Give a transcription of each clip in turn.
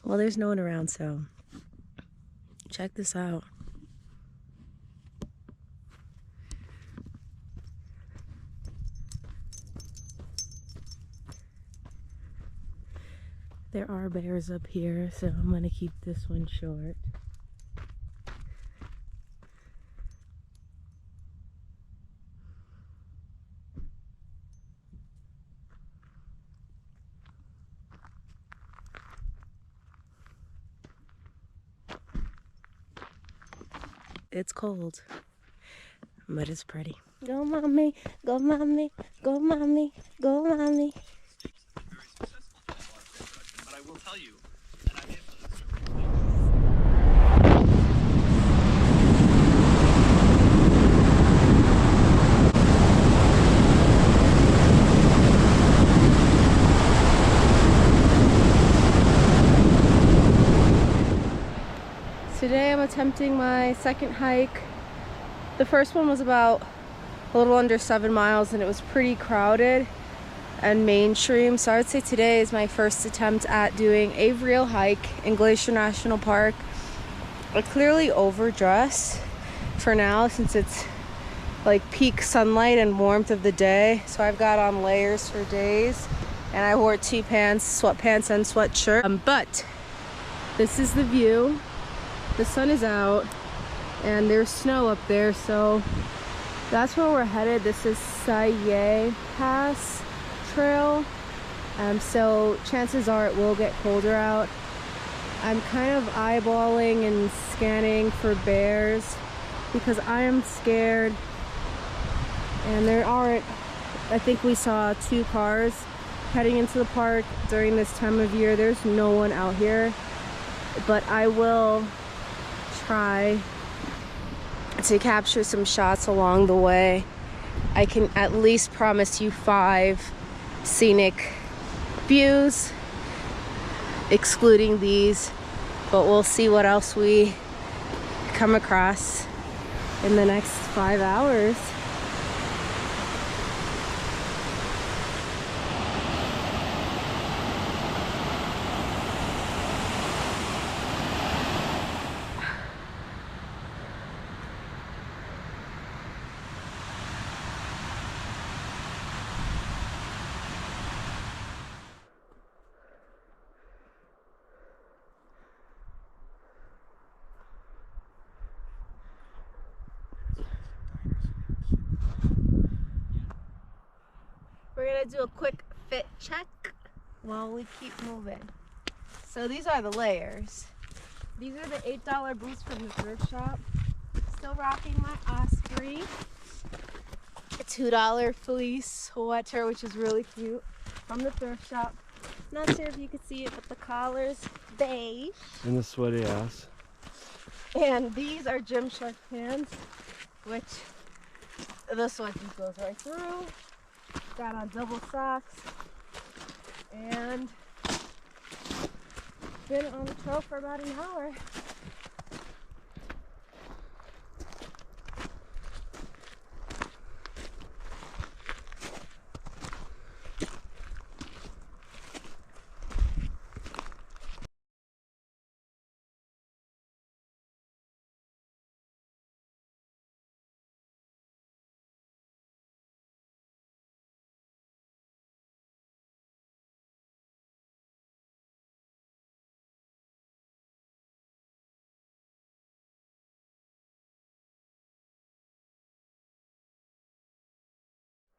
Well, there's no one around, so check this out. There are bears up here, so I'm gonna keep this one short. It's cold, but it's pretty. Go mommy, go mommy, go mommy, go mommy. But I will tell you, Today I'm attempting my second hike. The first one was about a little under 7 miles and it was pretty crowded and mainstream. So I would say today is my first attempt at doing a real hike in Glacier National Park. I clearly overdress for now since it's like peak sunlight and warmth of the day. So I've got on layers for days and I wore 2 pants, sweatpants and sweatshirt. But this is the view. The sun is out and there's snow up there, so that's where we're headed. This is Saye Pass Trail. So chances are it will get colder out. I'm kind of eyeballing and scanning for bears because I am scared. And there aren't, I think we saw 2 cars heading into the park during this time of year. There's no one out here, but I will try to capture some shots along the way. I can at least promise you 5 scenic views, excluding these, but we'll see what else we come across in the next 5 hours. We're gonna do a quick fit check while we keep moving. So these are the layers. These are the $8 boots from the thrift shop. Still rocking my Osprey. A $2 fleece sweater, which is really cute, from the thrift shop. Not sure if you can see it, but the collar's beige. And the sweaty ass. And these are Gymshark pants, which this one just goes right through. Got on double socks and been on the trail for about an hour.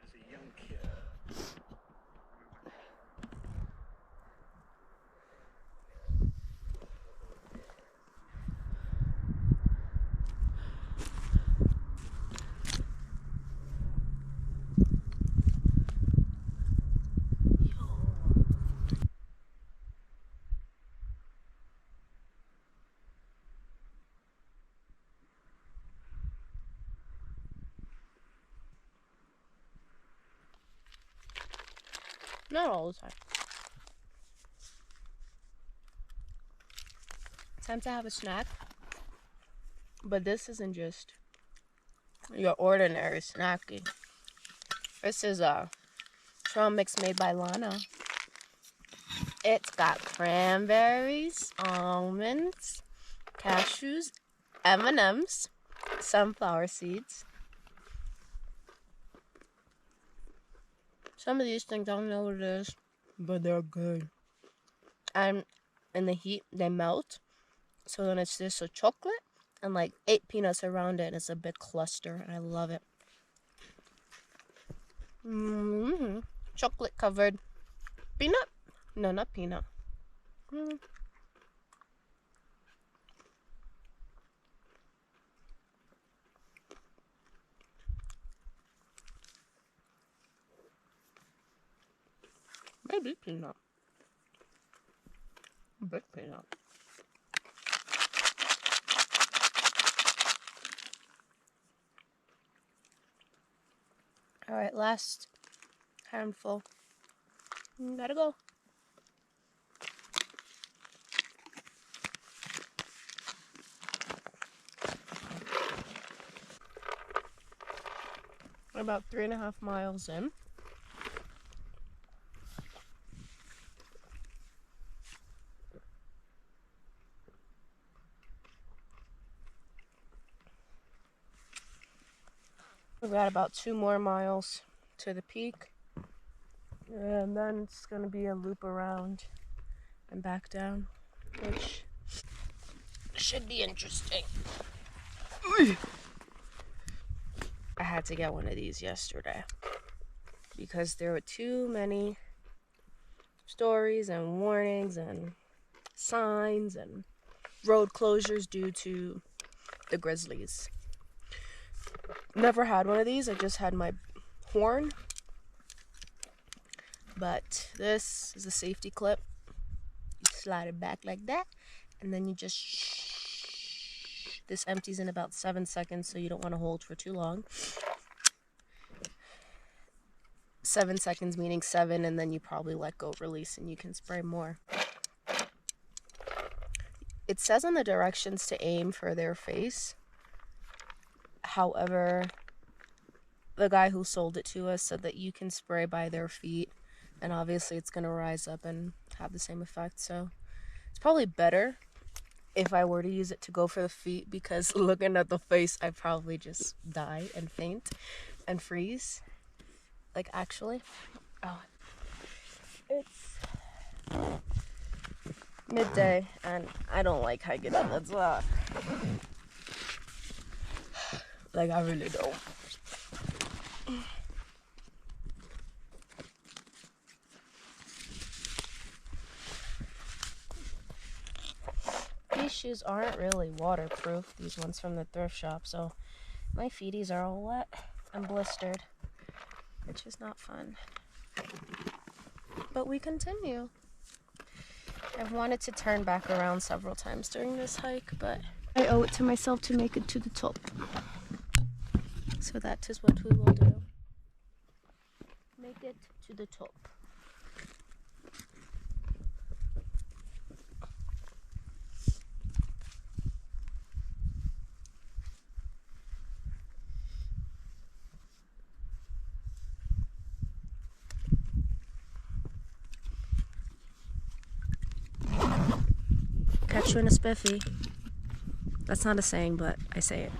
as a young kid, Not all the time. Time to have a snack. But this isn't just your ordinary snacking. This is a trail mix made by Lana. It's got cranberries, almonds, cashews, M&Ms, sunflower seeds. Some of these things, I don't know what it is, but they're good. And in the heat, they melt. So then it's just a chocolate and like 8 peanuts around it. And it's a big cluster, and I love it. Chocolate covered peanut? No, not peanut. Maybe peanut. Big peanut. All right, last handful. Gotta go. We're about 3.5 miles in. We've got about 2 more miles to the peak. And then it's gonna be a loop around and back down, which should be interesting. I had to get one of these yesterday because there were too many stories and warnings and signs and road closures due to the grizzlies. Never had one of these. I just had my horn. But this is a safety clip. You slide it back like that, and then you just shh. This empties in about 7 seconds, so you don't want to hold for too long. 7 seconds meaning 7, and then you probably let go, release, and you can spray more. It says on the directions to aim for their face. However, the guy who sold it to us said that you can spray by their feet, and obviously it's going to rise up and have the same effect. So it's probably better if I were to use it to go for the feet, because looking at the face, I'd probably just die and faint and freeze. Like, actually. Oh. It's midday, and I don't like hiking in the dark. Like, I really don't. These shoes aren't really waterproof, these ones from the thrift shop, so my feeties are all wet and blistered, which is not fun. But we continue. I've wanted to turn back around several times during this hike, but I owe it to myself to make it to the top. So that is what we will do. Make it to the top. Catch you in a spiffy. That's not a saying, but I say it.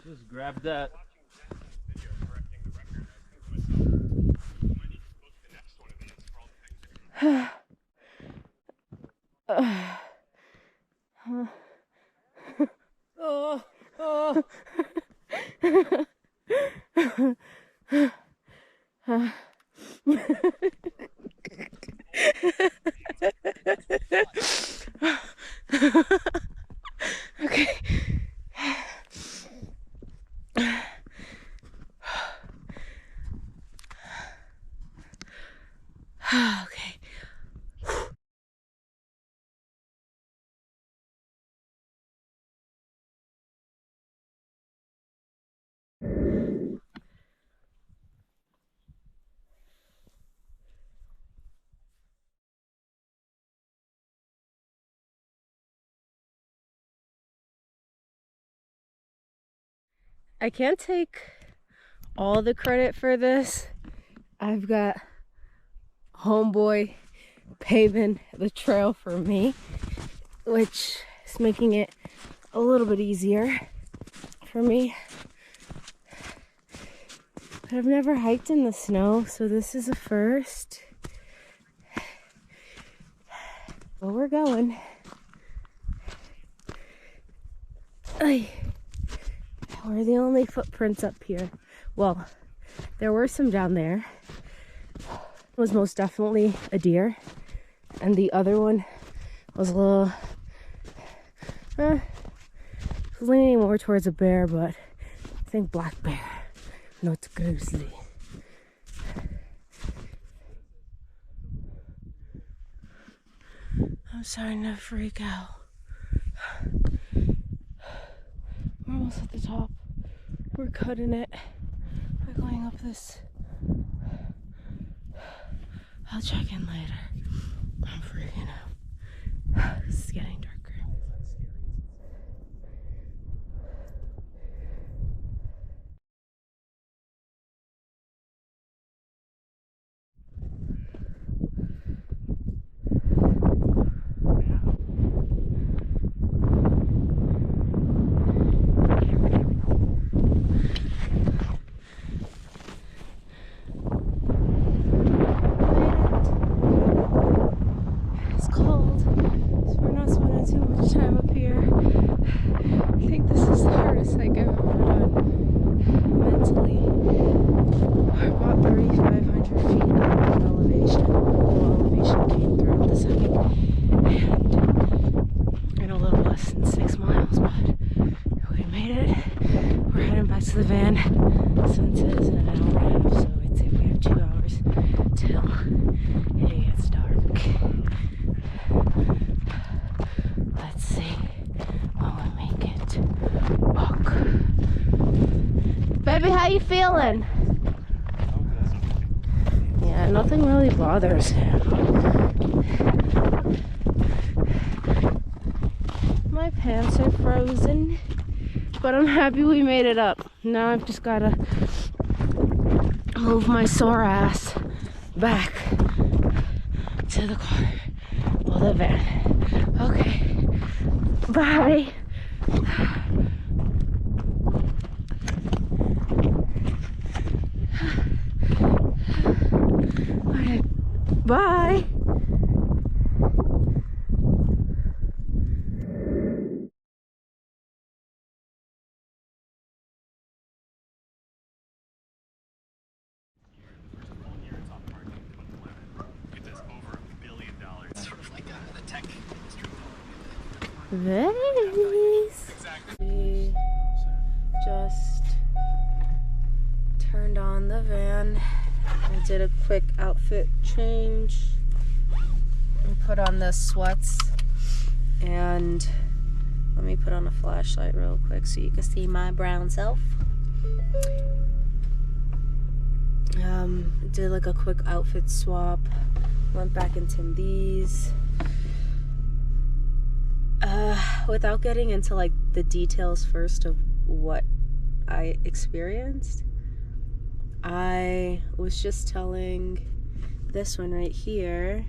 Just grab that. Okay. Okay. I can't take all the credit for this. I've got homeboy paving the trail for me, which is making it a little bit easier for me. But I've never hiked in the snow, so this is a first. But we're going. Ay. We're the only footprints up here. Well, there were some down there. It was most definitely a deer. And the other one was a little... leaning more towards a bear, but I think black bear, not grizzly. I'm starting to freak out. We're almost at the top. We're cutting it. We're going up this. I'll check in later. I'm freaking out. This is getting darker. To the van. Sun says in an hour and a half, so I'd say we have 2 hours till it gets dark. Let's see when we make it. Walk. Baby, how you feeling? Yeah, nothing really bothers him. My pants are frozen. But I'm happy we made it up. Now I've just gotta move my sore ass back to the car or the van. Okay, bye. All right, bye. Nice. We just turned on the van and did a quick outfit change. We put on the sweats and let me put on a flashlight real quick so you can see my brown self. Did like a quick outfit swap. Went back into these. Without getting into like the details first of what I experienced, I was just telling this one right here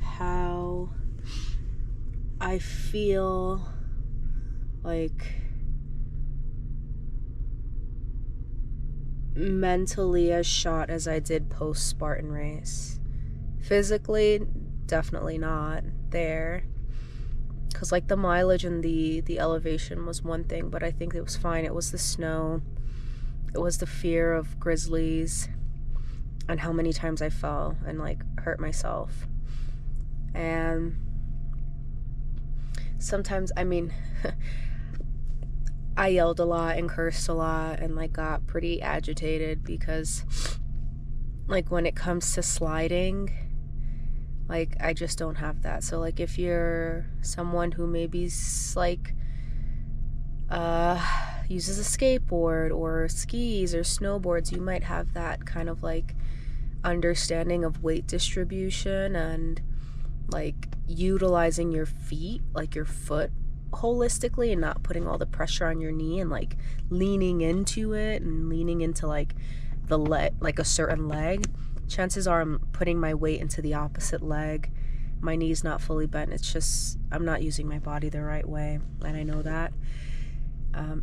how I feel like mentally as shot as I did post Spartan race. Physically, definitely not there. Because like the mileage and the elevation was one thing, but I think it was fine. It was the snow. It was the fear of grizzlies and how many times I fell and like hurt myself. And sometimes, I mean, I yelled a lot and cursed a lot and like got pretty agitated because like when it comes to sliding, like I just don't have that. So like if you're someone who maybe like uses a skateboard or skis or snowboards, you might have that kind of like understanding of weight distribution and like utilizing your feet, like your foot holistically, and not putting all the pressure on your knee and like leaning into it and leaning into like the leg, like a certain leg. Chances are I'm putting my weight into the opposite leg. My knee's not fully bent. It's just I'm not using my body the right way, and I know that.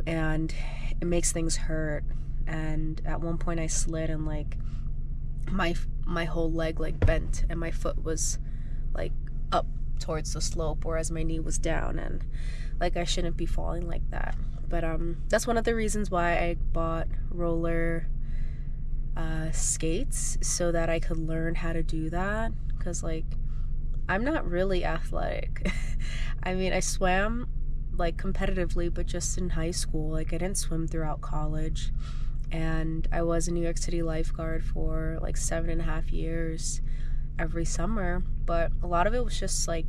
And it makes things hurt. And at one point I slid and like my whole leg like bent, and my foot was like up towards the slope, whereas my knee was down, and like I shouldn't be falling like that. But that's one of the reasons why I bought roller skates, so that I could learn how to do that, because like I'm not really athletic. I mean, I swam like competitively, but just in high school. Like I didn't swim throughout college, and I was a New York City lifeguard for like 7.5 years every summer, but a lot of it was just like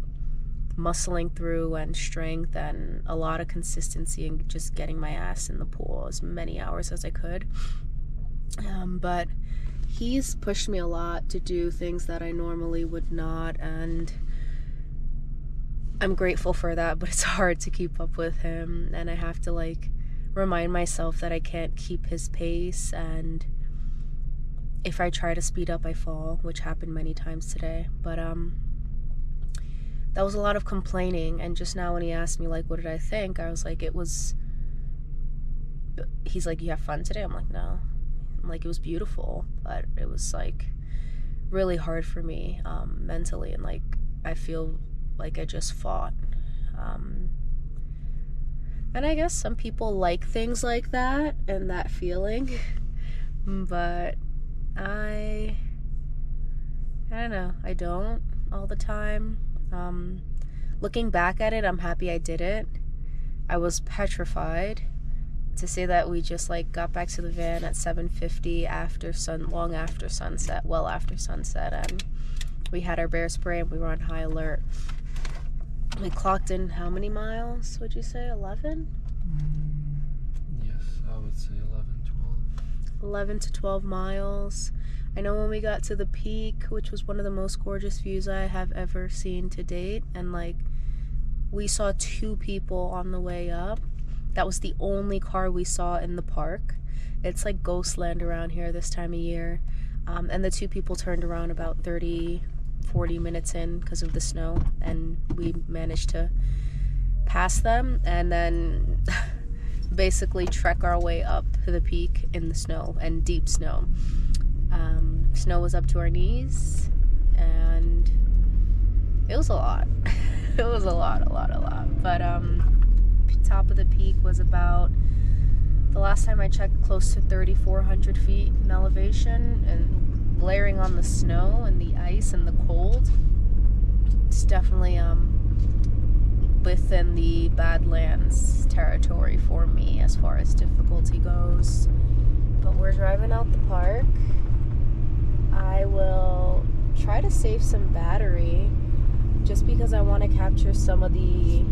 muscling through and strength and a lot of consistency and just getting my ass in the pool as many hours as I could. But he's pushed me a lot to do things that I normally would not, and I'm grateful for that, but it's hard to keep up with him, and I have to like remind myself that I can't keep his pace, and if I try to speed up I fall, which happened many times today. But that was a lot of complaining, and just now when he asked me like what did I think, I was like, he's like, you have fun today? I'm like, no. I'm like, it was beautiful, but it was like really hard for me mentally, and like I feel like I just fought. And I guess some people like things like that and that feeling, but I don't know, I don't all the time. Looking back at it, I'm happy I did it. I was petrified. To say that we just like got back to the van at 7:50 long after sunset, well after sunset, and we had our bear spray and we were on high alert. We clocked in how many miles would you say? 11? Yes, I would say 11 to 12 miles. I know when we got to the peak, which was one of the most gorgeous views I have ever seen to date, and like we saw 2 people on the way up. That was the only car we saw in the park. It's like ghost land around here this time of year. And the 2 people turned around about 30-40 minutes in because of the snow, and we managed to pass them and then basically trek our way up to the peak in the snow, and deep snow. Snow was up to our knees, and it was a lot. It was a lot. But top of the peak was about, the last time I checked, close to 3,400 feet in elevation, and layering on the snow and the ice and the cold, it's definitely within the Badlands territory for me as far as difficulty goes. But we're driving out the park. I will try to save some battery just because I want to capture some of the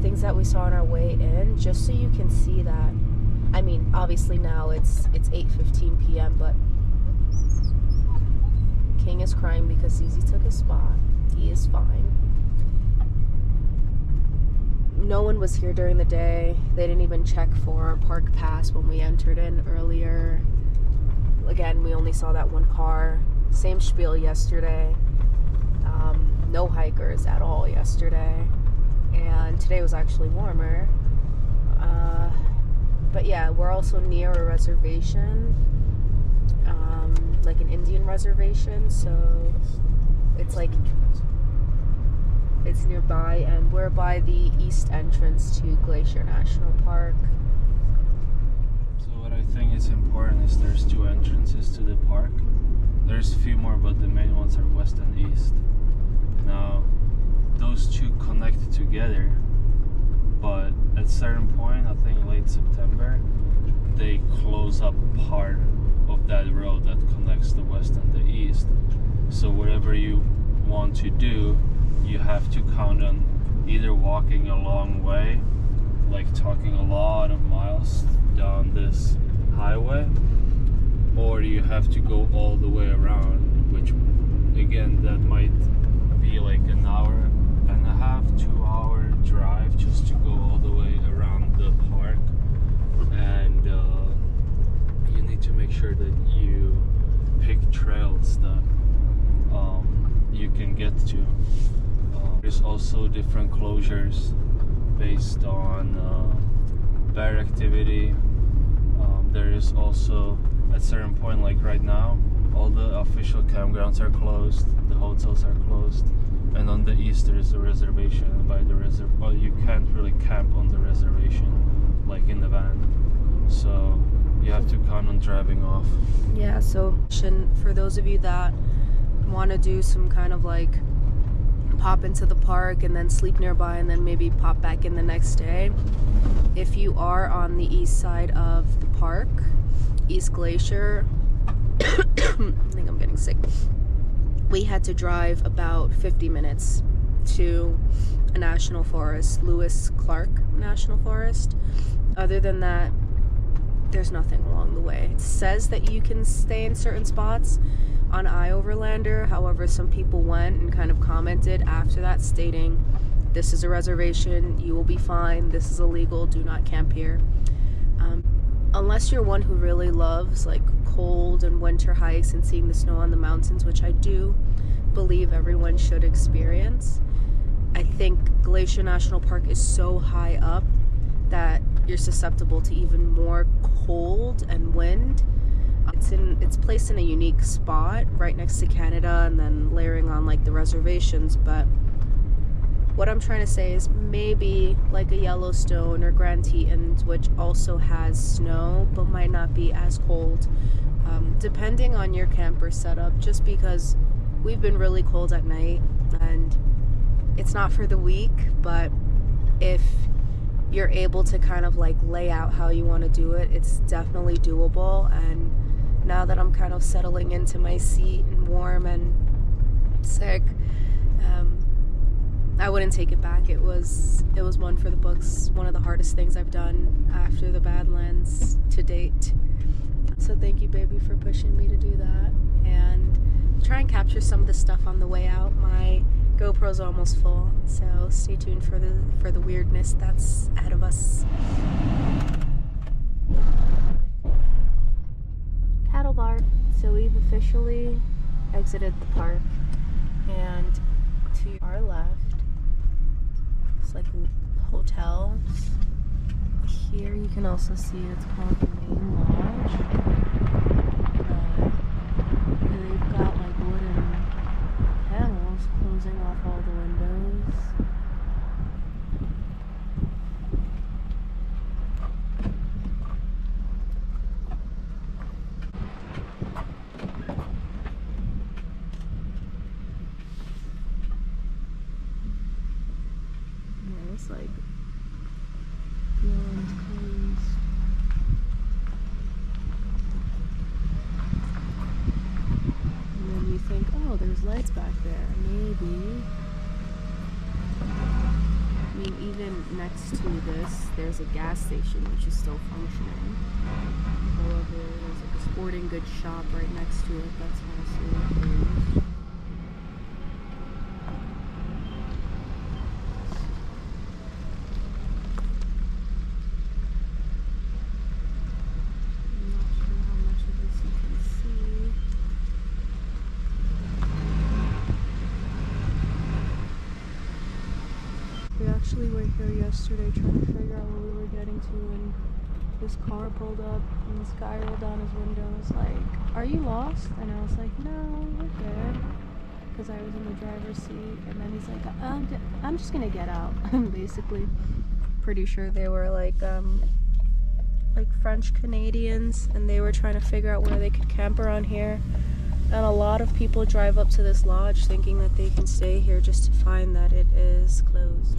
things that we saw on our way in, just so you can see that. I mean, obviously now it's 8:15 p.m., but King is crying because Zizi took his spot. He is fine. No one was here during the day. They didn't even check for our park pass when we entered in earlier. Again, we only saw that one car. Same spiel yesterday. No hikers at all yesterday. And today was actually warmer. But yeah, we're also near a reservation, like an Indian reservation, so it's like it's nearby, and we're by the east entrance to Glacier National Park. So what I think is important is there's 2 entrances to the park. There's a few more, but the main ones are west and east. Now those 2 connect together, but at a certain point, I think late September, they close up part of that road that connects the west and the east. So whatever you want to do, you have to count on either walking a long way, like talking a lot of miles down this highway, or you have to go all the way around, which again, that might be like an hour and a half, 2 hour drive just to go all the way around the park. And you need to make sure that you pick trails that you can get to. There's also different closures based on bear activity. There is also, at a certain point, like right now, all the official campgrounds are closed, the hotels are closed, and on the east there is a reservation. By the well, you can't really camp on the reservation like in the van, so you have to count on driving off. Yeah, so for those of you that want to do some kind of like pop into the park and then sleep nearby and then maybe pop back in the next day, if you are on the east side of the park, East Glacier, I think I'm getting sick, we had to drive about 50 minutes to a national forest, Lewis Clark National Forest. Other than that, there's nothing along the way. It says that you can stay in certain spots on iOverlander. However, some people went and kind of commented after that stating, this is a reservation, you will be fine, this is illegal, do not camp here. Unless you're one who really loves like cold and winter hikes and seeing the snow on the mountains, which I do believe everyone should experience, I think Glacier National Park is so high up that you're susceptible to even more cold and wind. It's placed in a unique spot right next to Canada and then layering on like the reservations, but what I'm trying to say is maybe like a Yellowstone or Grand Tetons, which also has snow but might not be as cold, depending on your camper setup, just because we've been really cold at night and it's not for the weak, but if you're able to kind of like lay out how you want to do it, it's definitely doable. And now that I'm kind of settling into my seat and warm and sick, I wouldn't take it back. It was one for the books, one of the hardest things I've done after the Badlands to date. So thank you, baby, for pushing me to do that and try and capture some of the stuff on the way out. My GoPro's almost full, so stay tuned for the weirdness that's ahead of us. Cattle bar. So we've officially exited the park, and to our left, it's like hotels. Here you can also see it's called the Main Lodge. And they've got like wooden panels closing off all the windows. Yeah, it's like no one's closed. And then you think, oh, there's lights back there. Maybe. I mean, even next to this, there's a gas station which is still functioning. However, there's like a sporting goods shop right next to it that's also closed. We actually were here yesterday trying to figure out where we were getting to, and this car pulled up and this guy rolled down his window and was like, "Are you lost?" And I was like, "No, we're good," because I was in the driver's seat. And then he's like, I'm just gonna get out. Basically, pretty sure they were like French Canadians, and they were trying to figure out where they could camp around here. And a lot of people drive up to this lodge thinking that they can stay here, just to find that it is closed.